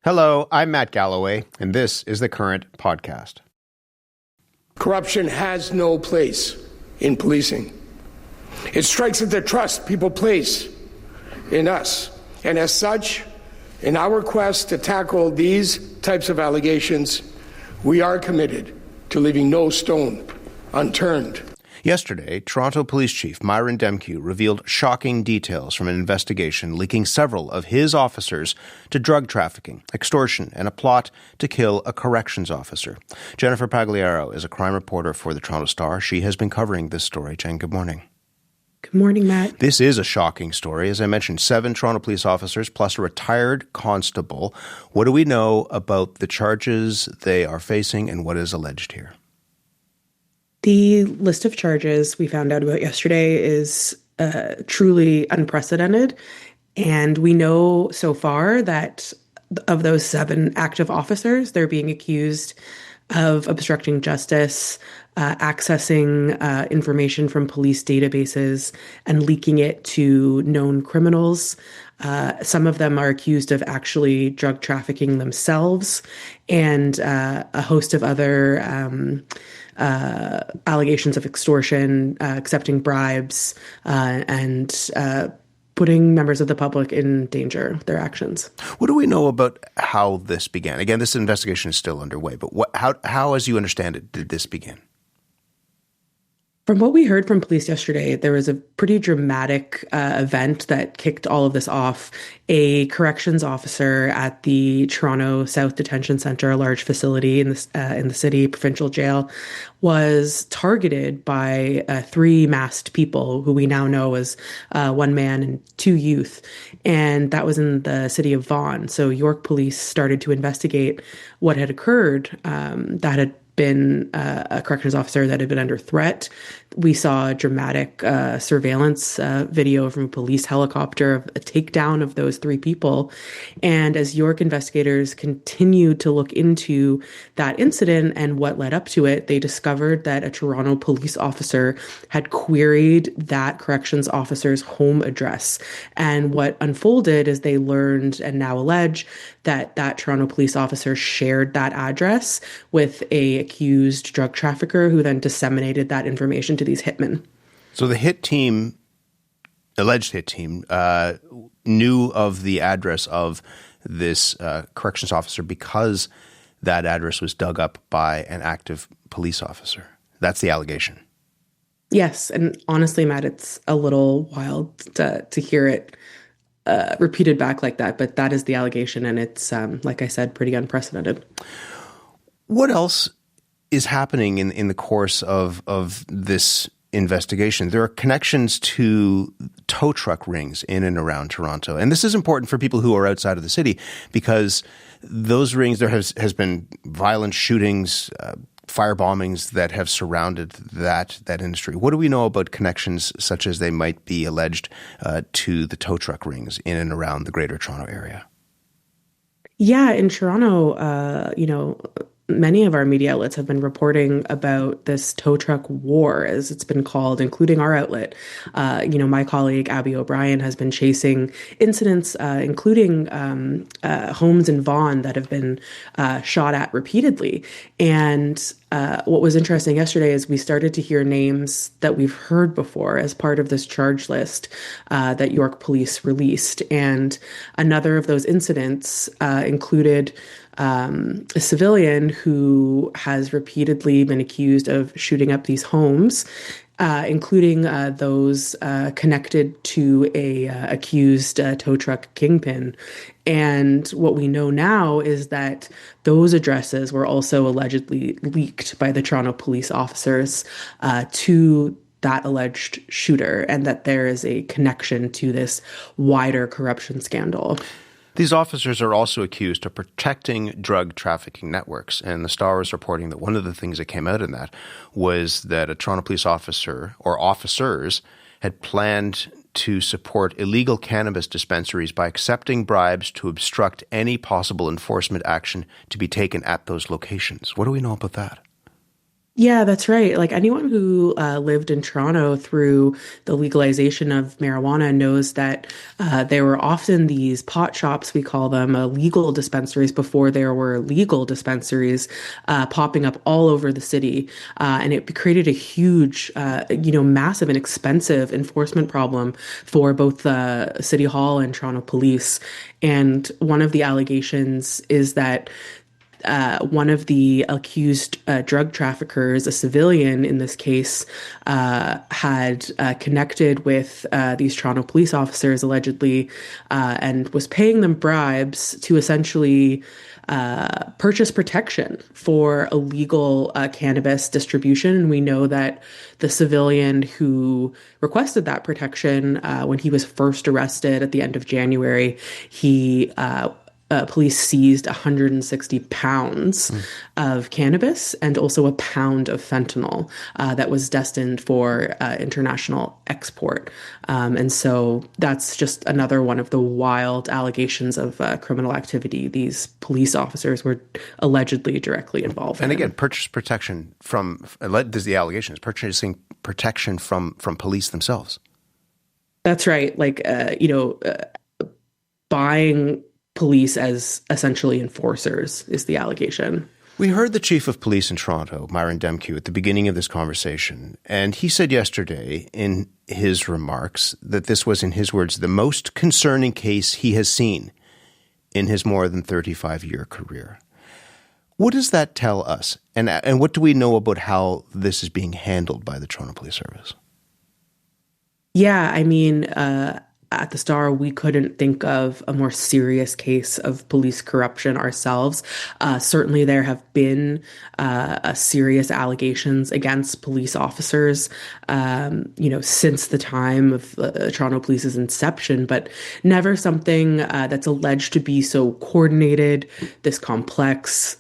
Hello, I'm Matt Galloway, and this is the Current Podcast. Corruption has no place in policing. It strikes at the trust people place in us. And as such, in our quest to tackle these types of allegations, we are committed to leaving no stone unturned. Yesterday, Toronto Police Chief Myron Demkiw revealed shocking details from an investigation linking several of his officers to drug trafficking, extortion, and a plot to kill a corrections officer. Jennifer Pagliaro is a crime reporter for the Toronto Star. She has been covering this story. Jen, good morning. Good morning, Matt. This is a shocking story. As I mentioned, 7 Toronto police officers plus a retired constable. What do we know about the charges they are facing and what is alleged here? The list of charges we found out about yesterday is truly unprecedented. And we know so far that of those 7 active officers, they're being accused of obstructing justice, accessing information from police databases and leaking it to known criminals. Some of them are accused of actually drug trafficking themselves, and a host of other allegations of extortion, accepting bribes, and putting members of the public in danger, their actions. What do we know about how this began? Again, this investigation is still underway, but how, as you understand it, did this begin? From what we heard from police yesterday, there was a pretty dramatic event that kicked all of this off. A corrections officer at the Toronto South Detention Centre, a large facility in the city provincial jail, was targeted by 3 masked people who we now know as 1 man and 2 youth. And that was in the city of Vaughan. So York police started to investigate what had occurred. That had been a corrections officer that had been under threat. We saw a dramatic surveillance video from a police helicopter of a takedown of those 3 people. And as York investigators continued to look into that incident and what led up to it, they discovered that a Toronto police officer had queried that corrections officer's home address. And what unfolded is they learned and now allege that that Toronto police officer shared that address with a accused drug trafficker who then disseminated that information to these hitmen. So the alleged hit team, knew of the address of this corrections officer because that address was dug up by an active police officer. That's the allegation. Yes, and honestly, Matt, it's a little wild to hear it repeated back like that, but that is the allegation, and it's, like I said, pretty unprecedented. What else is happening in the course of this investigation? There are connections to tow truck rings in and around Toronto. And this is important for people who are outside of the city because those rings, there has been violent shootings, fire bombings that have surrounded that industry. What do we know about connections such as they might be alleged to the tow truck rings in and around the Greater Toronto Area? Yeah, in Toronto, many of our media outlets have been reporting about this tow truck war, as it's been called, including our outlet. My colleague Abby O'Brien has been chasing incidents, including homes in Vaughan that have been shot at repeatedly. And what was interesting yesterday is we started to hear names that we've heard before as part of this charge list that York Police released. And another of those incidents included a civilian who has repeatedly been accused of shooting up these homes, including those connected to a accused tow truck kingpin. And what we know now is that those addresses were also allegedly leaked by the Toronto police officers to that alleged shooter, and that there is a connection to this wider corruption scandal. These officers are also accused of protecting drug trafficking networks, and the Star is reporting that one of the things that came out in that was that a Toronto police officer or officers had planned to support illegal cannabis dispensaries by accepting bribes to obstruct any possible enforcement action to be taken at those locations. What do we know about that? Yeah, that's right. Like anyone who lived in Toronto through the legalization of marijuana knows that there were often these pot shops, we call them legal dispensaries before there were legal dispensaries popping up all over the city. And it created a huge, massive and expensive enforcement problem for both the City Hall and Toronto Police. And one of the allegations is that one of the accused drug traffickers, a civilian in this case, had connected with these Toronto police officers allegedly and was paying them bribes to essentially purchase protection for illegal cannabis distribution. And we know that the civilian who requested that protection, when he was first arrested at the end of January, police seized 160 pounds of cannabis and also a pound of fentanyl that was destined for international export. And so that's just another one of the wild allegations of criminal activity these police officers were allegedly directly involved in. And again, purchase protection from, there's the allegations, purchasing protection from police themselves. That's right. Buying police as essentially enforcers is the allegation. We heard the chief of police in Toronto, Myron Demkiw, at the beginning of this conversation, and he said yesterday in his remarks that this was, in his words, the most concerning case he has seen in his more than 35-year career. What does that tell us? And what do we know about how this is being handled by the Toronto Police Service? Yeah, I mean, at the Star, we couldn't think of a more serious case of police corruption ourselves. Certainly, there have been serious allegations against police officers, since the time of Toronto Police's inception, but never something that's alleged to be so coordinated, this complex,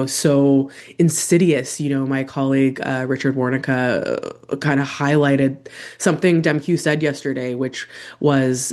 so insidious. My colleague Richard Warnica kind of highlighted something Demkiw said yesterday, which was,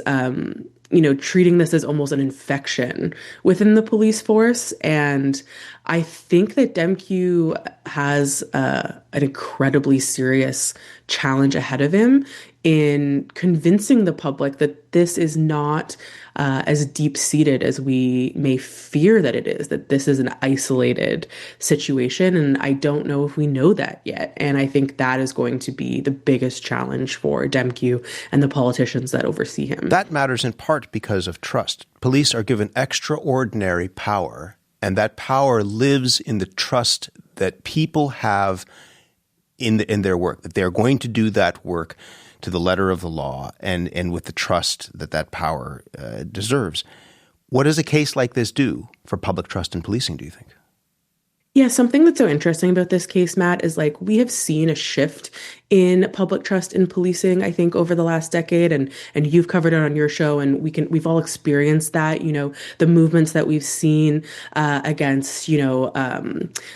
treating this as almost an infection within the police force. And I think that Demkiw has an incredibly serious challenge ahead of him in convincing the public that this is not as deep-seated as we may fear that it is, that this is an isolated situation. And I don't know if we know that yet. And I think that is going to be the biggest challenge for Demkiw and the politicians that oversee him. That matters in part because of trust. Police are given extraordinary power, and that power lives in the trust that people have in their work, that they are going to do that work to the letter of the law and with the trust that power deserves. What does a case like this do for public trust in policing, do you think? Yeah, something that's so interesting about this case, Matt, is we have seen a shift in public trust in policing, I think, over the last decade, and you've covered it on your show, and we've all experienced that, the movements that we've seen against,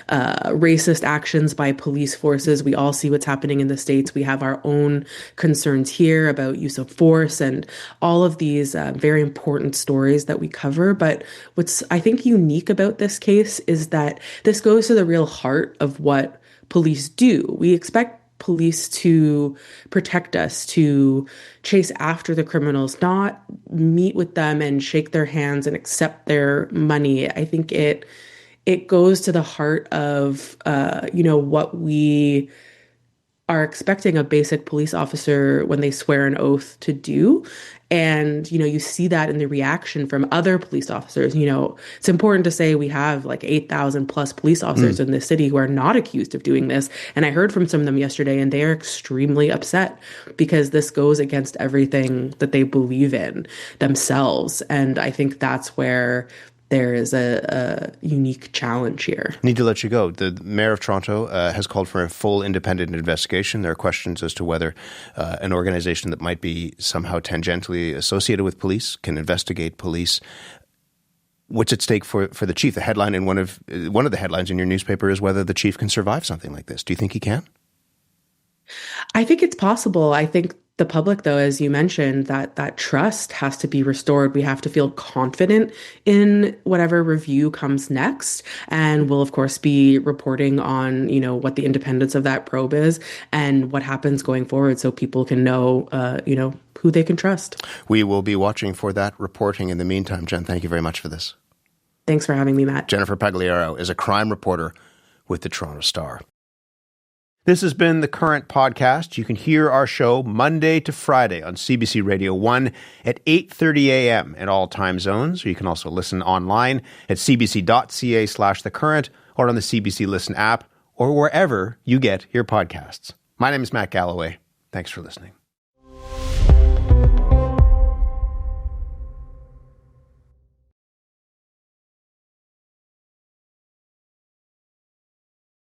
racist actions by police forces. We all see what's happening in the States. We have our own concerns here about use of force and all of these very important stories that we cover. But what's, I think, unique about this case is that this goes to the real heart of what police do. We expect police to protect us, to chase after the criminals, not meet with them and shake their hands and accept their money. I think it goes to the heart of, what we are expecting a basic police officer when they swear an oath to do. And, you see that in the reaction from other police officers. It's important to say we have 8,000 plus police officers in this city who are not accused of doing this. And I heard from some of them yesterday, and they are extremely upset because this goes against everything that they believe in themselves. And I think that's where there is a unique challenge here. Need to let you go. The mayor of Toronto has called for a full independent investigation. There are questions as to whether an organization that might be somehow tangentially associated with police can investigate police. What's at stake for the chief? The headline in one of the headlines in your newspaper is whether the chief can survive something like this. Do you think he can? I think it's possible. I think The public, though, as you mentioned, that trust has to be restored. We have to feel confident in whatever review comes next. And we'll, of course, be reporting on, what the independence of that probe is and what happens going forward so people can know, who they can trust. We will be watching for that reporting in the meantime. Jen, thank you very much for this. Thanks for having me, Matt. Jennifer Pagliaro is a crime reporter with the Toronto Star. This has been The Current Podcast. You can hear our show Monday to Friday on CBC Radio 1 at 8:30 a.m. in all time zones. Or you can also listen online at cbc.ca/thecurrent or on the CBC Listen app or wherever you get your podcasts. My name is Matt Galloway. Thanks for listening.